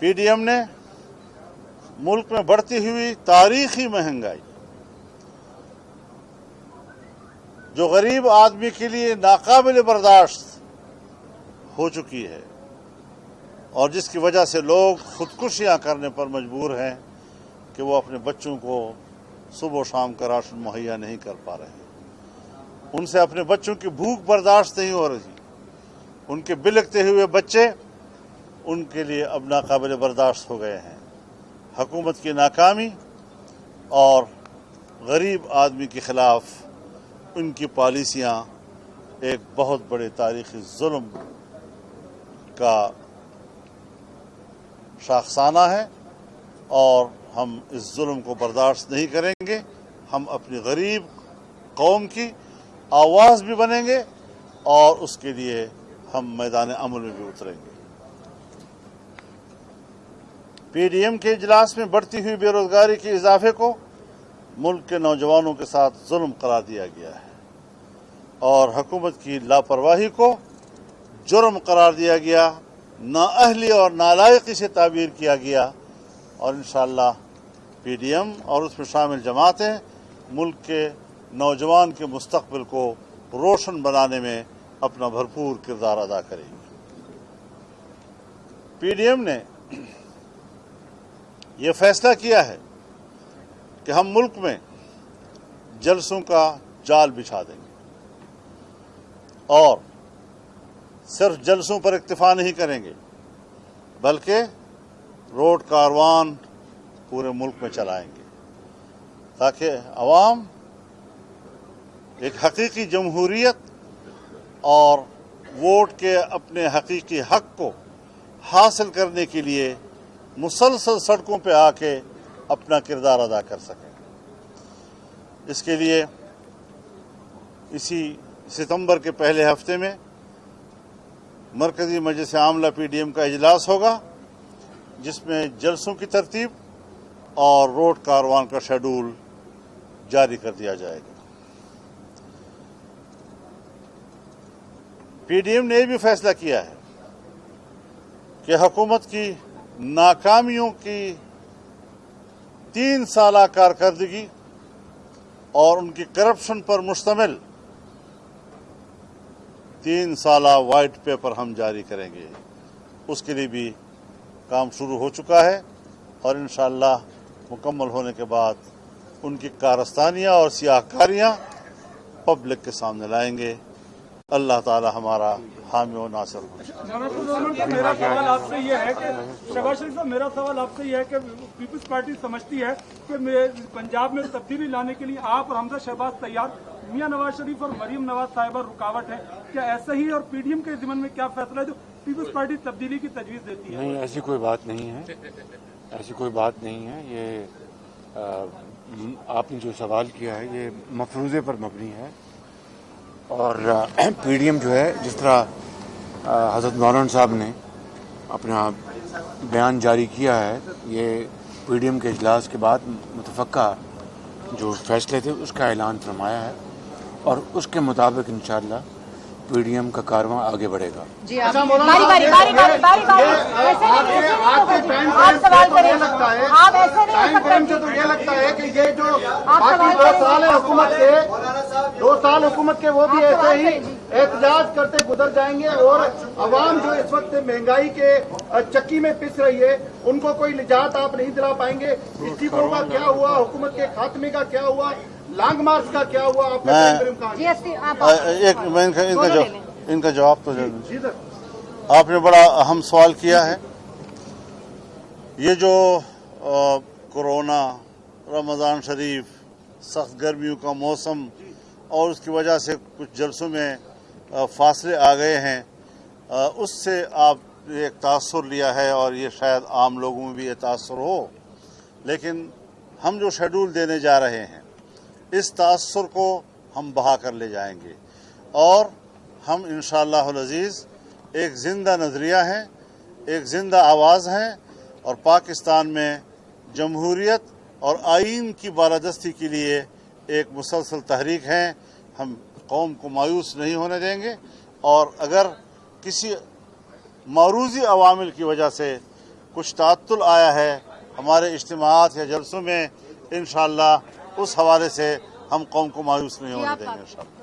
P D M نے ملک میں بڑھتی ہوئی تاریخی مہنگائی جو غریب آدمی کے لیے ناقابل برداشت ہو چکی ہے اور جس کی وجہ سے لوگ خودکشیاں کرنے پر مجبور ہیں کہ وہ اپنے بچوں کو صبح و شام کا راشن مہیا نہیں کر پا رہے ہیں، ان سے اپنے بچوں کی بھوک برداشت نہیں ہو رہی، ان کے بلکتے ہوئے بچے ان کے لیے اب ناقابل برداشت ہو گئے ہیں۔ حکومت کی ناکامی اور غریب آدمی کے خلاف ان کی پالیسیاں ایک بہت بڑے تاریخی ظلم کا شاخسانہ ہے اور ہم اس ظلم کو برداشت نہیں کریں گے۔ ہم اپنی غریب قوم کی آواز بھی بنیں گے اور اس کے لیے ہم میدان عمل میں بھی اتریں گے۔ پی ڈی ایم کے اجلاس میں بڑھتی ہوئی بے روزگاری کے اضافے کو ملک کے نوجوانوں کے ساتھ ظلم قرار دیا گیا ہے اور حکومت کی لاپرواہی کو جرم قرار دیا گیا، نااہلی اور نالائقی سے تعبیر کیا گیا، اور انشاءاللہ پی ڈی ایم اور اس میں شامل جماعتیں ملک کے نوجوان کے مستقبل کو روشن بنانے میں اپنا بھرپور کردار ادا کریں گی۔ پی ڈی ایم نے یہ فیصلہ کیا ہے کہ ہم ملک میں جلسوں کا جال بچھا دیں گے اور صرف جلسوں پر اکتفا نہیں کریں گے بلکہ روڈ کاروان پورے ملک میں چلائیں گے تاکہ عوام ایک حقیقی جمہوریت اور ووٹ کے اپنے حقیقی حق کو حاصل کرنے کے لیے مسلسل سڑکوں پہ آ کے اپنا کردار ادا کر سکیں۔ اس کے لیے اسی ستمبر کے پہلے ہفتے میں مرکزی مجلس عاملہ پی ڈی ایم کا اجلاس ہوگا جس میں جلسوں کی ترتیب اور روڈ کاروان کا شیڈول جاری کر دیا جائے گا۔ پی ڈی ایم نے یہ بھی فیصلہ کیا ہے کہ حکومت کی ناکامیوں کی 3 سالہ کارکردگی اور ان کی کرپشن پر مشتمل 3 سالہ وائٹ پیپر ہم جاری کریں گے۔ اس کے لیے بھی کام شروع ہو چکا ہے اور انشاءاللہ مکمل ہونے کے بعد ان کی کارستانیاں اور سیاہکاریاں پبلک کے سامنے لائیں گے۔ اللہ تعالی ہمارا حامی و ناصر ہو۔ میرا سوال آپ سے یہ ہے کہ شہباز شریف صاحب، میرا سوال آپ سے یہ ہے کہ پیپلز پارٹی سمجھتی ہے کہ پنجاب میں تبدیلی لانے کے لیے آپ اور حمزہ شہباز تیار، میاں نواز شریف اور مریم نواز صاحبہ رکاوٹ ہے، کیا ایسا ہی؟ اور پی ڈی ایم کے ضمن میں کیا فیصلہ ہے جو پیپلز پارٹی تبدیلی کی تجویز دیتی ہے؟ نہیں، ایسی کوئی بات نہیں ہے، ایسی کوئی بات نہیں ہے۔ یہ آپ نے جو سوال کیا ہے یہ مفروضے پر مبنی ہے اور پی ڈی ایم جو ہے، جس طرح حضرت مولانا صاحب نے اپنا بیان جاری کیا ہے، یہ پی ڈی ایم کے اجلاس کے بعد متفقہ جو فیصلے تھے اس کا اعلان فرمایا ہے اور اس کے مطابق انشاءاللہ پی ڈی ایم کا کارواں آگے بڑھے گا۔ جی آپ سوال کریں، آپ ایسے نہیں تو یہ لگتا ہے کہ یہ جو باقی 2 سال ہے حکومت کے، 2 سال حکومت کے، وہ بھی ایسے ہی احتجاج کرتے گزر جائیں گے اور عوام جو اس وقت مہنگائی کے چکی میں پس رہی ہے ان کو کوئی نجات آپ نہیں دلا پائیں گے۔ استعفوں کا کیا ہوا؟ حکومت کے خاتمے کا کیا ہوا؟ لانگ مارچ کا کیا ہوا؟ آپ ان کا جواب تو آپ نے بڑا اہم سوال کیا ہے۔ یہ جو کورونا، رمضان شریف، سخت گرمیوں کا موسم اور اس کی وجہ سے کچھ جلسوں میں فاصلے آ گئے ہیں، اس سے آپ نے ایک تاثر لیا ہے اور یہ شاید عام لوگوں میں بھی یہ تاثر ہو، لیکن ہم جو شیڈول دینے جا رہے ہیں اس تاثر کو ہم بہا کر لے جائیں گے اور ہم انشاءاللہ العزیز ایک زندہ نظریہ ہیں، ایک زندہ آواز ہیں اور پاکستان میں جمہوریت اور آئین کی بالادستی کے لیے ایک مسلسل تحریک ہیں۔ ہم قوم کو مایوس نہیں ہونے دیں گے اور اگر کسی معروضی عوامل کی وجہ سے کچھ تعطل آیا ہے ہمارے اجتماعات یا جلسوں میں، انشاءاللہ اس حوالے سے ہم قوم کو مایوس نہیں ہونے دیں گے انشاءاللہ۔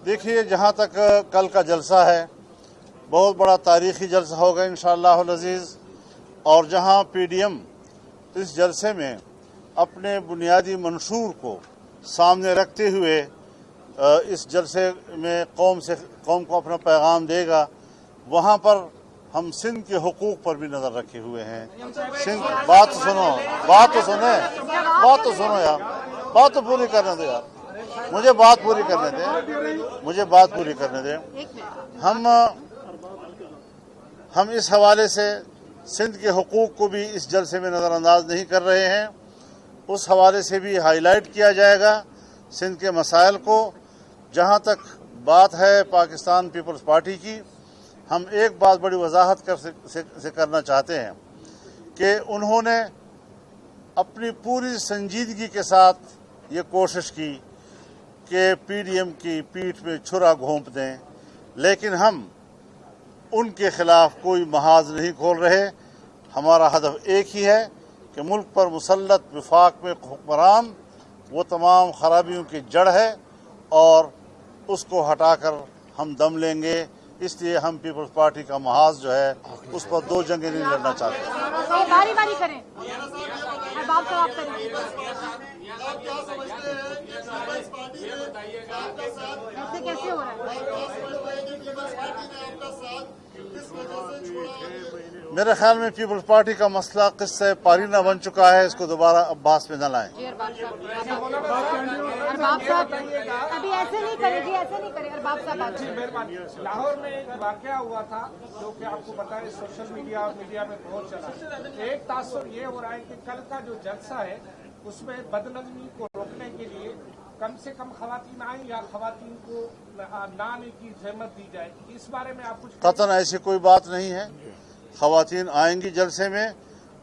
دیکھیے، جہاں تک کل کا جلسہ ہے بہت بڑا تاریخی جلسہ ہوگا انشاءاللہ العزیز، اور جہاں پی ڈی ایم اس جلسے میں اپنے بنیادی منشور کو سامنے رکھتے ہوئے اس جلسے میں قوم کو اپنا پیغام دے گا، وہاں پر ہم سندھ کے حقوق پر بھی نظر رکھے ہوئے ہیں۔ بات تو سنو یار، بات تو پوری کرنے دو یار، مجھے بات پوری کرنے دیں۔ ہم اس حوالے سے سندھ کے حقوق کو بھی اس جلسے میں نظر انداز نہیں کر رہے ہیں، اس حوالے سے بھی ہائی لائٹ کیا جائے گا سندھ کے مسائل کو۔ جہاں تک بات ہے پاکستان پیپلز پارٹی کی، ہم ایک بات بڑی وضاحت سے کرنا چاہتے ہیں کہ انہوں نے اپنی پوری سنجیدگی کے ساتھ یہ کوشش کی کہ پی ڈی ایم کی پیٹھ میں چھرا گھونپ دیں، لیکن ہم ان کے خلاف کوئی محاذ نہیں کھول رہے۔ ہمارا ہدف ایک ہی ہے کہ ملک پر مسلط وفاق میں حکمران وہ تمام خرابیوں کی جڑ ہے اور اس کو ہٹا کر ہم دم لیں گے۔ اس لیے ہم پیپلز پارٹی کا محاذ جو ہے اس پر دو جنگیں نہیں لڑنا چاہتے۔ باری باری کریں، ارباب صاحب کریں۔ ایسے کیسے ہو رہا ہے؟ میرے خیال میں پیپلز پارٹی کا مسئلہ قصہ پارینہ بن چکا ہے، اس کو دوبارہ اباس میں نہ لائیں۔ ارباب صاحب ابھی ایسے نہیں کرے گی، ایسے نہیں کرے۔ ارباب صاحب لاہور میں ایک واقعہ ہوا تھا جو کہ آپ کو پتا ہے سوشل میڈیا اور میڈیا میں بہت چلا۔ ایک تاثر یہ ہو رہا ہے کہ کل کا جو جلسہ ہے اس میں بدنظمی کو روکنے کے لیے کم سے کم خواتین آئیں یا خواتین کو نہ آنے کی زحمت دی جائے، اس بارے میں آپ کچھ قطعاً ایسی کوئی بات نہیں ہے۔ خواتین آئیں گی جلسے میں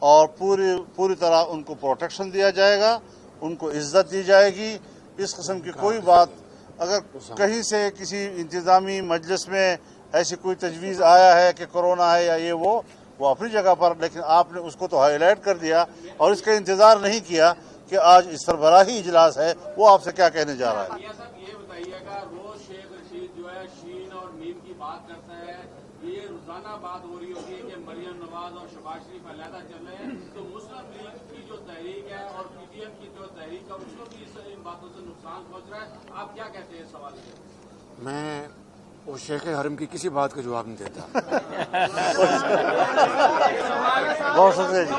اور پوری طرح ان کو پروٹیکشن دیا جائے گا، ان کو عزت دی جائے گی۔ اس قسم کی کوئی بات اگر کہیں سے کسی انتظامی مجلس میں ایسی کوئی تجویز آیا ہے کہ کرونا ہے یا یہ وہ اپنی جگہ پر، لیکن آپ نے اس کو تو ہائی لائٹ کر دیا اور اس کا انتظار نہیں کیا کہ آج اس سربراہی اجلاس ہے، وہ آپ سے کیا کہنے جا رہا ہے۔ صاحب یہ بتائیے گا، روز شیخ رشید جو ہے شین اور میم کی بات کرتا ہے، یہ روزانہ بات ہو رہی ہوتی ہے کہ مریم نواز اور شہباز شریف علیحدہ چل رہے ہیں، تو مسلم لیگ کی جو تحریک ہے اور پی ڈی ایم کی جو تحریک ہے اس کو بھی ان باتوں سے نقصان پہنچ رہا ہے، آپ کیا کہتے ہیں اس سوال سے؟ میں وہ شیخ حرم کی کسی بات کا جواب نہیں دیتا۔ بہت شکریہ جی۔